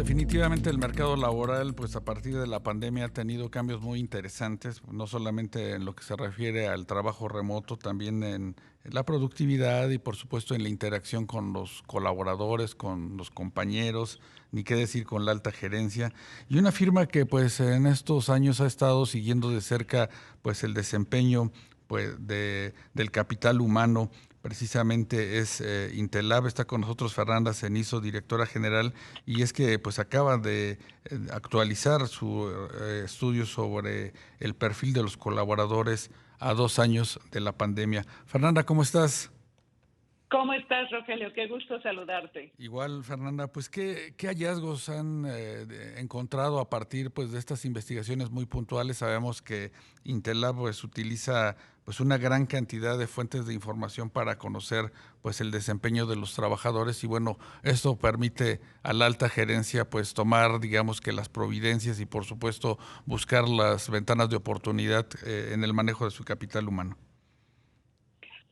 Definitivamente el mercado laboral, pues a partir de la pandemia ha tenido cambios muy interesantes, no solamente en lo que se refiere al trabajo remoto, también en la productividad y por supuesto en la interacción con los colaboradores, con los compañeros, ni qué decir con la alta gerencia. Y una firma que pues en estos años ha estado siguiendo de cerca pues el desempeño pues del capital humano precisamente es Intelab. Está con nosotros Fernanda Cenizo, directora general, y es que pues acaba de actualizar su estudio sobre el perfil de los colaboradores a 2 años de la pandemia. Fernanda, ¿cómo estás? ¿Cómo estás, Rogelio? Qué gusto saludarte. Igual, Fernanda, pues ¿qué hallazgos han encontrado a partir pues de estas investigaciones muy puntuales? Sabemos que Intelab pues utiliza pues una gran cantidad de fuentes de información para conocer pues el desempeño de los trabajadores y bueno, esto permite a la alta gerencia pues tomar digamos que las providencias y por supuesto buscar las ventanas de oportunidad en el manejo de su capital humano.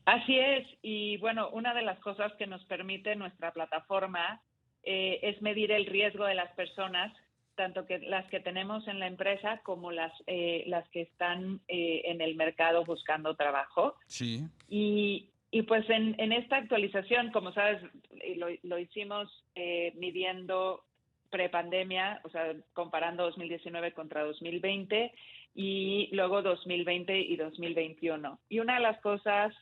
Así es, y bueno, una de las cosas que nos permite nuestra plataforma es medir el riesgo de las personas, tanto que las que tenemos en la empresa como las que están en el mercado buscando trabajo. Sí, Y pues en esta actualización, como sabes, lo hicimos midiendo prepandemia, o sea, comparando 2019 contra 2020 y luego 2020 y 2021. Y una de las cosas,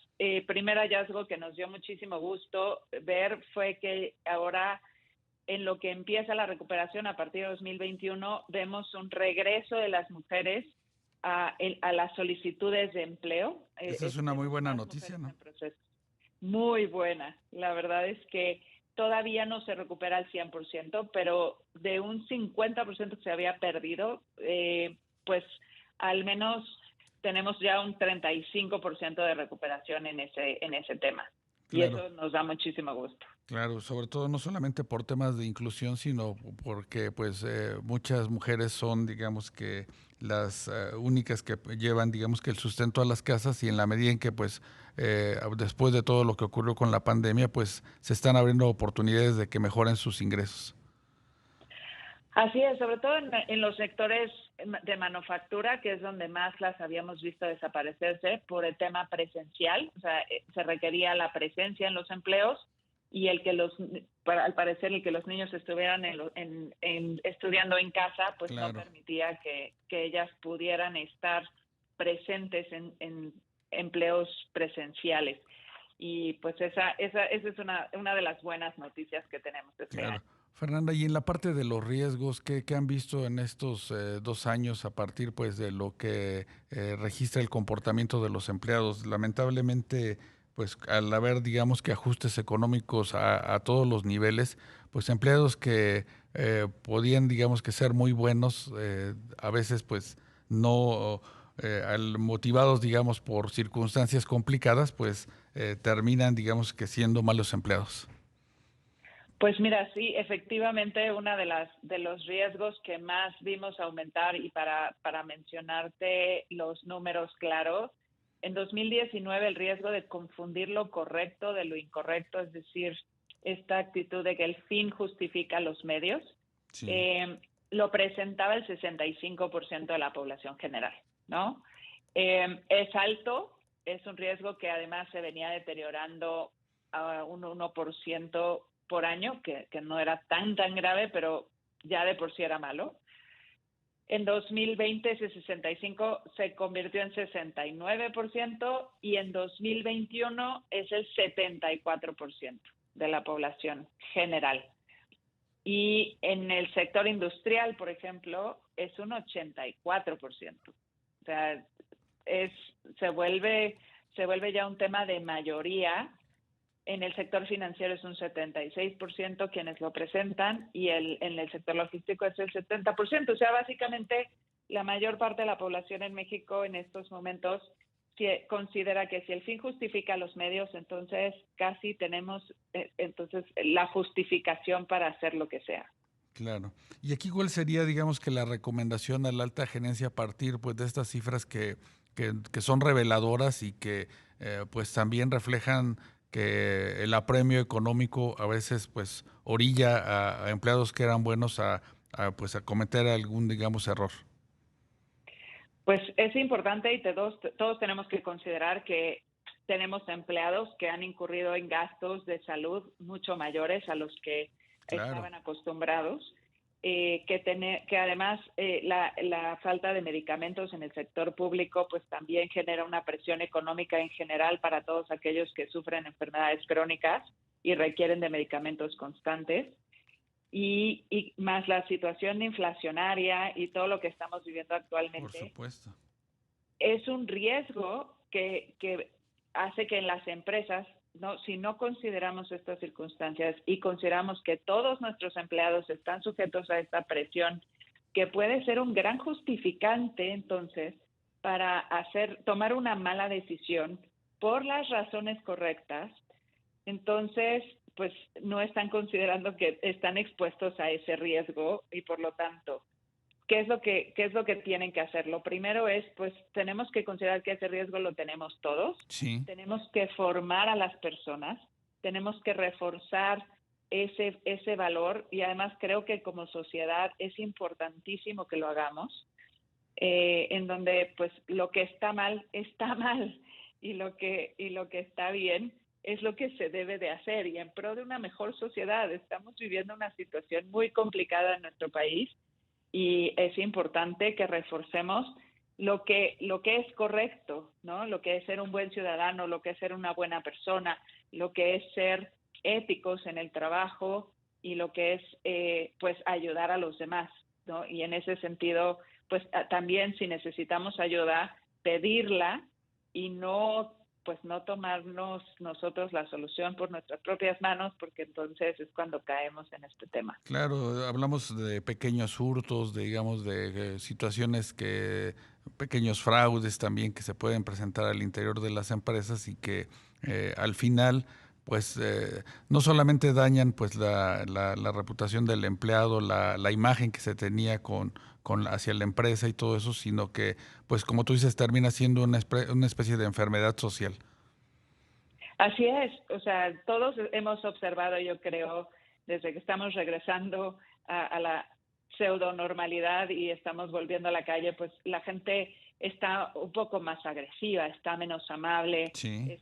primer hallazgo que nos dio muchísimo gusto ver fue que ahora en lo que empieza la recuperación a partir de 2021, vemos un regreso de las mujeres a las solicitudes de empleo. esa es una muy Vemos buena más noticia, mujeres ¿no? en proceso. Muy buena. La verdad es que todavía no se recupera al 100%, pero de un 50% que se había perdido, pues al menos tenemos ya un 35% de recuperación en ese tema. Y Claro. eso nos da muchísimo gusto. Claro, sobre todo no solamente por temas de inclusión, sino porque pues muchas mujeres son, digamos que las únicas que llevan, digamos que el sustento a las casas y en la medida en que pues después de todo lo que ocurrió con la pandemia, pues se están abriendo oportunidades de que mejoren sus ingresos. Así es, sobre todo en los sectores de manufactura, que es donde más las habíamos visto desaparecerse por el tema presencial, o sea, se requería la presencia en los empleos y al parecer, el que los niños estuvieran estudiando en casa, pues no Claro. permitía que ellas pudieran estar presentes en empleos presenciales. Y pues esa es una de las buenas noticias que tenemos este Claro. año. Fernanda, y en la parte de los riesgos, ¿qué han visto en estos 2 años a partir pues de lo que registra el comportamiento de los empleados? Lamentablemente, pues al haber digamos que ajustes económicos a todos los niveles, pues empleados que podían digamos que ser muy buenos, a veces pues no motivados digamos por circunstancias complicadas, pues terminan digamos que siendo malos empleados. Pues mira, sí, efectivamente, una de los riesgos que más vimos aumentar y para mencionarte los números claros, en 2019 el riesgo de confundir lo correcto de lo incorrecto, es decir, esta actitud de que el fin justifica los medios, Sí. eh, lo presentaba el 65% de la población general, ¿no? Es alto, es un riesgo que además se venía deteriorando a un 1% por año, que no era tan grave, pero ya de por sí era malo. En 2020 ese 65 se convirtió en 69% y en 2021 es el 74% de la población general. Y en el sector industrial, por ejemplo, es un 84%. O sea, es, se vuelve ya un tema de mayoría. En el sector financiero es un 76% quienes lo presentan y en el sector logístico es el 70%. O sea, básicamente la mayor parte de la población en México en estos momentos considera que si el fin justifica los medios, entonces casi tenemos entonces la justificación para hacer lo que sea. Claro. Y aquí, ¿cuál sería, digamos, que la recomendación a la alta gerencia a partir, pues, de estas cifras que son reveladoras y que, pues, también reflejan que el apremio económico a veces pues orilla a empleados que eran buenos pues a cometer algún, digamos, error. Pues es importante y todos tenemos que considerar que tenemos empleados que han incurrido en gastos de salud mucho mayores a los que Claro, estaban acostumbrados, que además la falta de medicamentos en el sector público pues también genera una presión económica en general para todos aquellos que sufren enfermedades crónicas y requieren de medicamentos constantes. Y más la situación inflacionaria y todo lo que estamos viviendo por actualmente, supuesto. es un riesgo que hace que en las empresas, no, si no consideramos estas circunstancias y consideramos que todos nuestros empleados están sujetos a esta presión, que puede ser un gran justificante entonces para tomar una mala decisión por las razones correctas, entonces pues no están considerando que están expuestos a ese riesgo y por lo tanto qué es lo que tienen que hacer? Lo primero es, pues, tenemos que considerar que ese riesgo lo tenemos todos, Sí, tenemos que formar a las personas, tenemos que reforzar ese valor y además creo que como sociedad es importantísimo que lo hagamos, en donde pues lo que está mal y lo que está bien es lo que se debe de hacer y en pro de una mejor sociedad. Estamos viviendo una situación muy complicada en nuestro país y es importante que reforcemos lo que es correcto, ¿no? Lo que es ser un buen ciudadano, lo que es ser una buena persona, lo que es ser éticos en el trabajo y lo que es pues ayudar a los demás, ¿no? Y en ese sentido, pues también si necesitamos ayuda, pedirla y no pues no tomarnos nosotros la solución por nuestras propias manos, porque entonces es cuando caemos en este tema. claro, hablamos de pequeños hurtos, de, digamos, de situaciones pequeños fraudes también que se pueden presentar al interior de las empresas y que al final, pues, no solamente dañan pues la reputación del empleado, la imagen que se tenía hacia la empresa y todo eso, sino que, pues, como tú dices, termina siendo una especie de enfermedad social. Así es, o sea, todos hemos observado, yo creo, desde que estamos regresando a la pseudo normalidad y estamos volviendo a la calle, pues la gente está un poco más agresiva, está menos amable, Sí,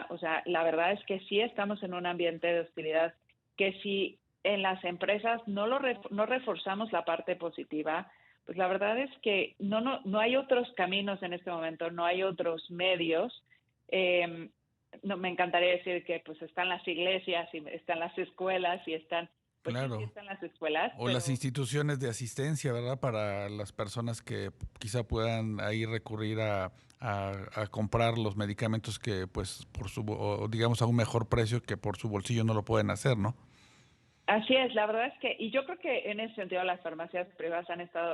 o sea, la verdad es que sí estamos en un ambiente de hostilidad que si en las empresas no reforzamos la parte positiva, pues la verdad es que no hay otros caminos en este momento, no hay otros medios. Eh, no me encantaría decir que pues están las iglesias y están las escuelas y están, pues sí, sí claro. están las escuelas, O las pero instituciones de asistencia, ¿verdad? Para las personas que quizá puedan ahí recurrir a comprar los medicamentos que, pues, o digamos, a un mejor precio que por su bolsillo no lo pueden hacer, ¿no? así es, la verdad es que, y yo creo que en ese sentido las farmacias privadas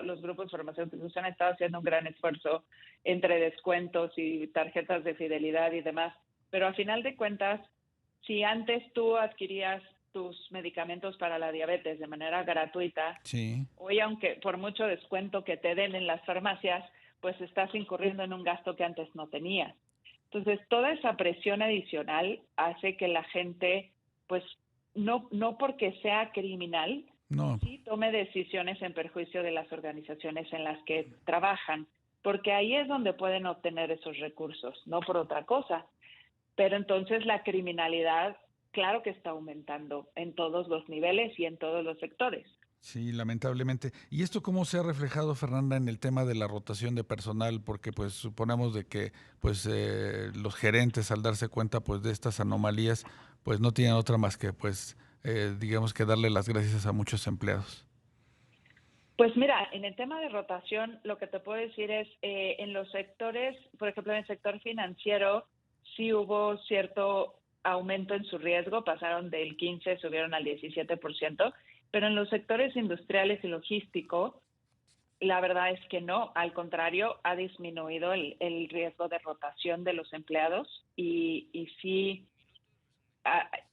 los grupos farmacéuticos han estado haciendo un gran esfuerzo entre descuentos y tarjetas de fidelidad y demás, pero a final de cuentas, si antes tú adquirías tus medicamentos para la diabetes de manera gratuita, Sí, hoy aunque por mucho descuento que te den en las farmacias, pues estás incurriendo en un gasto que antes no tenías. Entonces, toda esa presión adicional hace que la gente, pues, no porque sea criminal, no, sí tome decisiones en perjuicio de las organizaciones en las que trabajan, porque ahí es donde pueden obtener esos recursos, no por otra cosa. Pero entonces la criminalidad, claro que está aumentando en todos los niveles y en todos los sectores. sí, lamentablemente. ¿Y esto cómo se ha reflejado, Fernanda, en el tema de la rotación de personal? Porque, pues, suponemos de que, pues, los gerentes, al darse cuenta, pues, de estas anomalías, pues, no tienen otra más que, pues, digamos que darle las gracias a muchos empleados. Pues mira, en el tema de rotación, lo que te puedo decir es, en los sectores, por ejemplo, en el sector financiero, sí hubo cierto aumento en su riesgo, pasaron del 15, subieron al 17%, pero en los sectores industriales y logísticos, la verdad es que no, al contrario, ha disminuido el riesgo de rotación de los empleados y sí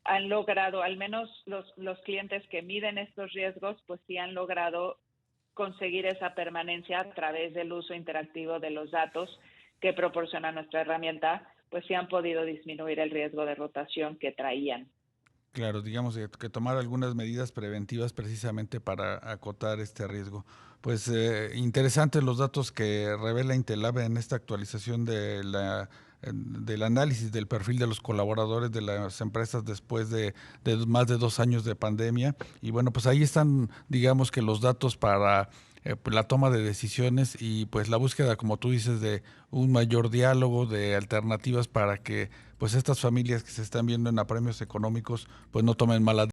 han logrado, al menos los clientes que miden estos riesgos, pues sí han logrado conseguir esa permanencia a través del uso interactivo de los datos que proporciona nuestra herramienta, pues sí han podido disminuir el riesgo de rotación que traían. Claro, digamos que tomar algunas medidas preventivas precisamente para acotar este riesgo. Pues interesantes los datos que revela Intelab en esta actualización del análisis del perfil de los colaboradores de las empresas después de más de 2 años de pandemia. Y bueno, pues ahí están, digamos que los datos para pues, la toma de decisiones y pues la búsqueda, como tú dices, de un mayor diálogo, de alternativas para que pues estas familias que se están viendo en apremios económicos pues no tomen malas